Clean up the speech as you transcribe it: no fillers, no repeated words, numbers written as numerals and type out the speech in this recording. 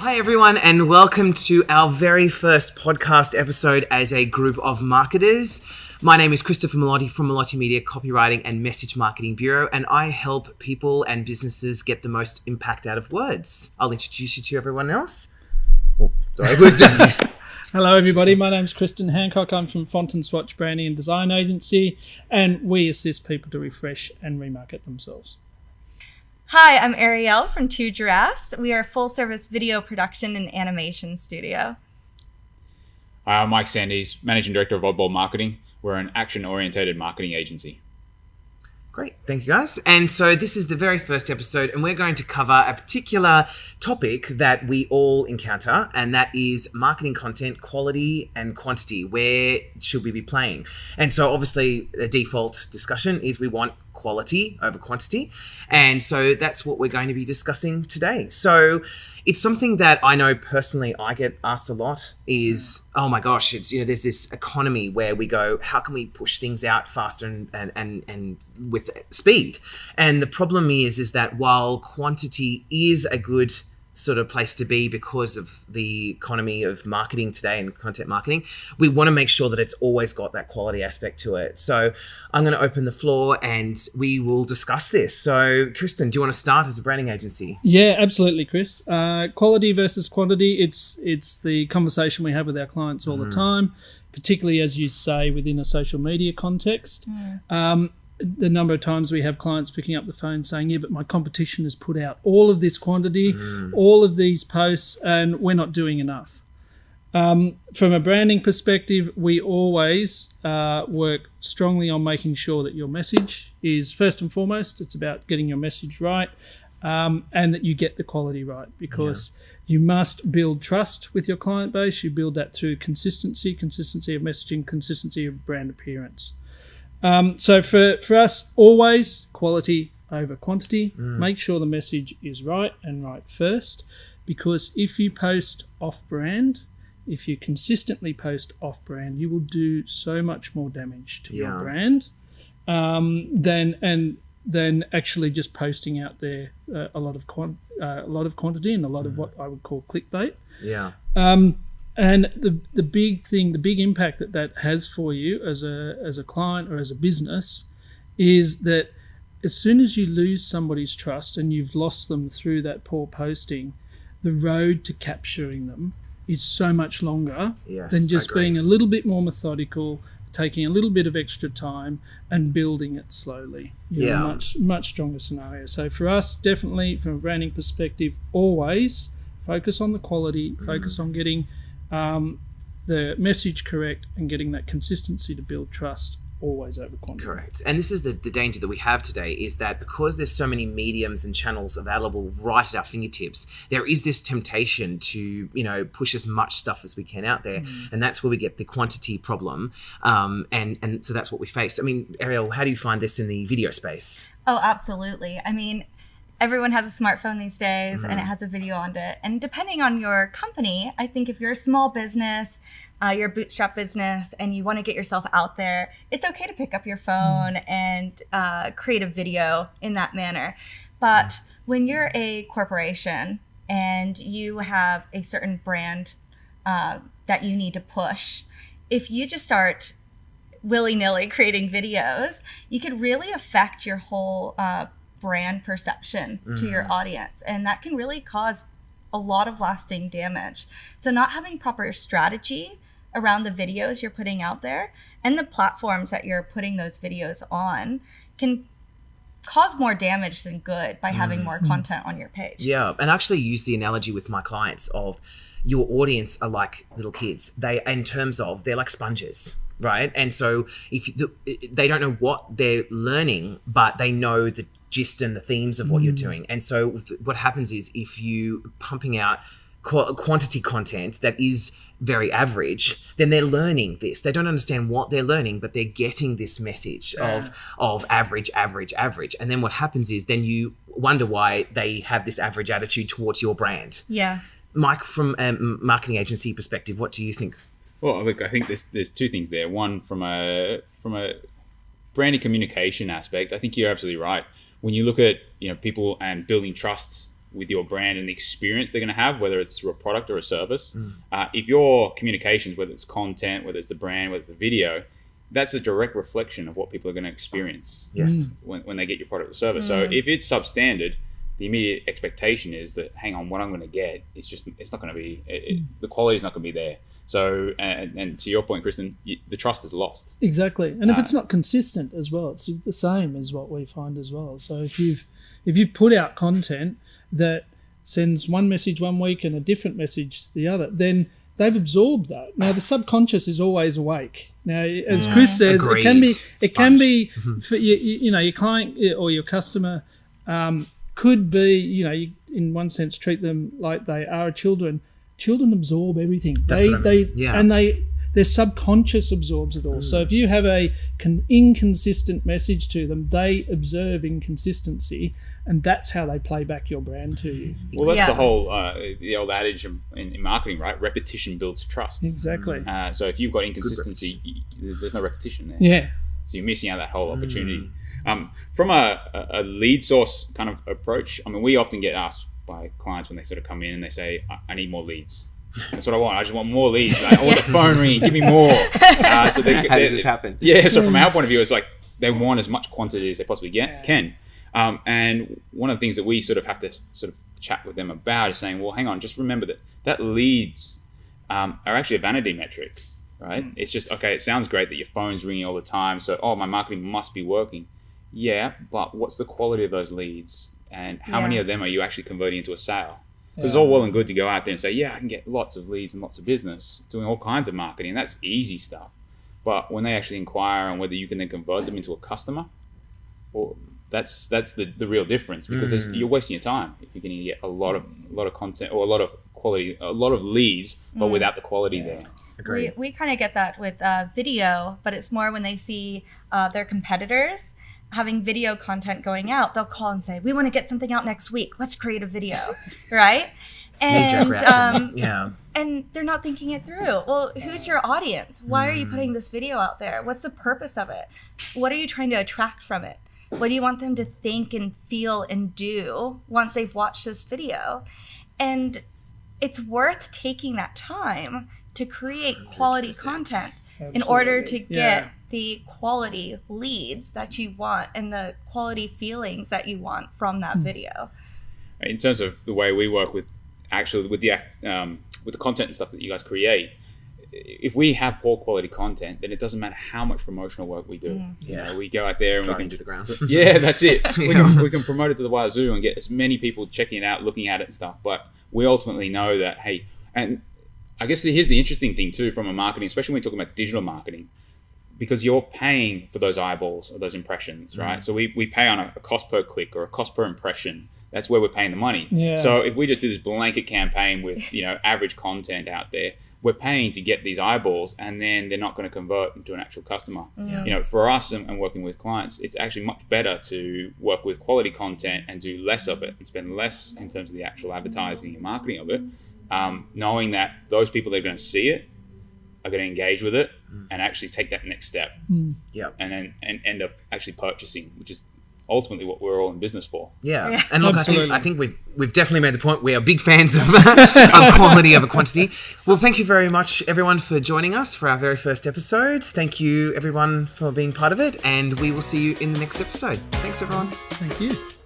Hi, everyone, and welcome to our very first podcast episode as a group of marketers. My name is Christopher Melotti from Melotti Media Copywriting and Message Marketing Bureau, and I help people and businesses get the most impact out of words. I'll introduce you to everyone else. Oh, sorry, Hello, everybody. My name's Kristen Hancock. I'm from Font & Swatch Branding and Design Agency, and we assist people to refresh and remarket themselves. Hi, I'm Arielle from Two Giraffes. We are a full-service video production and animation studio. Hi, I'm Mike Sandys, Managing Director of Oddball Marketing. We're an action-orientated marketing agency. Great. Thank you, guys. And so this is the very first episode, and we're going to cover a particular topic that we all encounter, and that is marketing content, quality and quantity. Where should we be playing? And so obviously the default discussion is we want quality over quantity. And so that's what we're going to be discussing today. So it's something that I know personally I get asked a lot is, oh my gosh, it's, there's this economy where we go, how can we push things out faster and with speed? And the problem is that while quantity is a good sort of place to be because of the economy of marketing today and content marketing, we want to make sure that it's always got that quality aspect to it. So I'm going to open the floor and we will discuss this. So Kristen, do you want to start as a branding agency? Yeah, absolutely, Chris. Quality versus quantity, it's the conversation we have with our clients all the time, particularly, as you say, within a social media context. The number of times we have clients picking up the phone saying, yeah, but my competition has put out all of this quantity, all of these posts, and we're not doing enough. From a branding perspective, we always work strongly on making sure that your message is first and foremost. It's about getting your message right and that you get the quality right, because you must build trust with your client base. You build that through consistency of messaging, consistency of brand appearance. So for us, always quality over quantity. Make sure the message is right and right first, because if you post off-brand, if you consistently post off-brand, you will do so much more damage to your brand than actually just posting out there a lot of quantity and a lot of what I would call clickbait. And the big impact that has for you as a client or as a business is that as soon as you lose somebody's trust and you've lost them through that poor posting, the road to capturing them is so much longer than just being a little bit more methodical, taking a little bit of extra time and building it slowly. You're in a much stronger scenario. So for us, definitely from a branding perspective, always focus on the quality, focus on getting the message correct and getting that consistency to build trust, always over quantity. Correct. And this is the danger that we have today, is that because there's so many mediums and channels available right at our fingertips, there is this temptation to, push as much stuff as we can out there. And that's where we get the quantity problem. And so that's what we face. I mean, Arielle, how do you find this in the video space? Oh, absolutely. I mean, everyone has a smartphone these days and it has a video on it. And depending on your company, I think if you're a small business, you're a bootstrap business and you want to get yourself out there, it's okay to pick up your phone and create a video in that manner. But when you're a corporation and you have a certain brand that you need to push, if you just start willy-nilly creating videos, you could really affect your whole brand perception to your audience, and that can really cause a lot of lasting damage. So not having proper strategy around the videos you're putting out there and the platforms that you're putting those videos on can cause more damage than good by having more content on your page. Yeah, and I actually use the analogy with my clients of your audience are like little kids. They're like sponges, right? And so they don't know what they're learning, but they know the gist and the themes of what you're doing. And so what happens is if you pumping out quantity content that is very average, then they're learning this. They don't understand what they're learning, but they're getting this message of average. And then what happens is then you wonder why they have this average attitude towards your brand. Yeah. Mike, from a marketing agency perspective, what do you think? Well, look, I think there's two things there. One, from a branding communication aspect, I think you're absolutely right. When you look at people and building trust with your brand and the experience they're going to have, whether it's through a product or a service. If your communications, whether it's content, whether it's the brand, whether it's the video, that's a direct reflection of what people are going to experience when they get your product or service. So if it's substandard, the immediate expectation is that, hang on, what I'm going to get is just, it's not going to be, the quality is not going to be there. So, and to your point, Kristen, the trust is lost. Exactly. And if it's not consistent as well, it's the same as what we find as well. So if you've put out content that sends one message one week and a different message the other, then they've absorbed that. Now the subconscious is always awake. Now, as Chris says, Agreed. it can be for your client or your customer could be, you in one sense treat them like they are children. Children absorb everything. Their subconscious absorbs it all. So if you have a inconsistent message to them, they observe inconsistency, and that's how they play back your brand to you. Well, that's the whole the old adage in marketing, right? Repetition builds trust. Exactly. So if you've got inconsistency, there's no repetition there. Yeah. So you're missing out that whole opportunity. From a lead source kind of approach, I mean, we often get asked by clients when they sort of come in and they say, I need more leads. That's what I want. I just want more leads. I want the phone ringing. Give me more. So how does this happen? Yeah. So from our point of view, it's like they want as much quantity as they possibly can. And one of the things that we sort of have to sort of chat with them about is saying, well, hang on, just remember that leads are actually a vanity metric, right? It's just, okay, it sounds great that your phone's ringing all the time. So, my marketing must be working. Yeah, but what's the quality of those leads? And how many of them are you actually converting into a sale? Because it's all well and good to go out there and say, I can get lots of leads and lots of business doing all kinds of marketing. That's easy stuff. But when they actually inquire on whether you can then convert them into a customer, well, that's the real difference, because you're wasting your time if you're going to get a lot of content or a lot of quality, a lot of leads, but without the quality there. Agreed. We kind of get that with video, but it's more when they see their competitors having video content going out, they'll call and say, we want to get something out next week. Let's create a video, right? And and they're not thinking it through. Well, who's your audience? Why are you putting this video out there? What's the purpose of it? What are you trying to attract from it? What do you want them to think and feel and do once they've watched this video? And it's worth taking that time to create quality content in order to get the quality leads that you want and the quality feelings that you want from that video. In terms of the way we work with the content and stuff that you guys create, if we have poor quality content, then it doesn't matter how much promotional work we do. We go out there and we can to the ground. That's it. We can promote it to the wazoo and get as many people checking it out, looking at it and stuff. But we ultimately know that, hey, and I guess here's the interesting thing too from a marketing, especially when you're talking about digital marketing, because you're paying for those eyeballs or those impressions, right? So we pay on a cost per click or a cost per impression. That's where we're paying the money. So if we just do this blanket campaign with average content out there, we're paying to get these eyeballs, and then they're not going to convert into an actual customer. For us and working with clients, it's actually much better to work with quality content and do less of it and spend less in terms of the actual advertising and marketing of it, knowing that those people that are going to see it are going to engage with it and actually take that next step. And then end up actually purchasing, which is ultimately what we're all in business for. And look, I think we've definitely made the point. We are big fans of quality over quantity. Well, thank you very much, everyone, for joining us for our very first episode. Thank you, everyone, for being part of it, and we will see you in the next episode. Thanks, everyone. Thank you.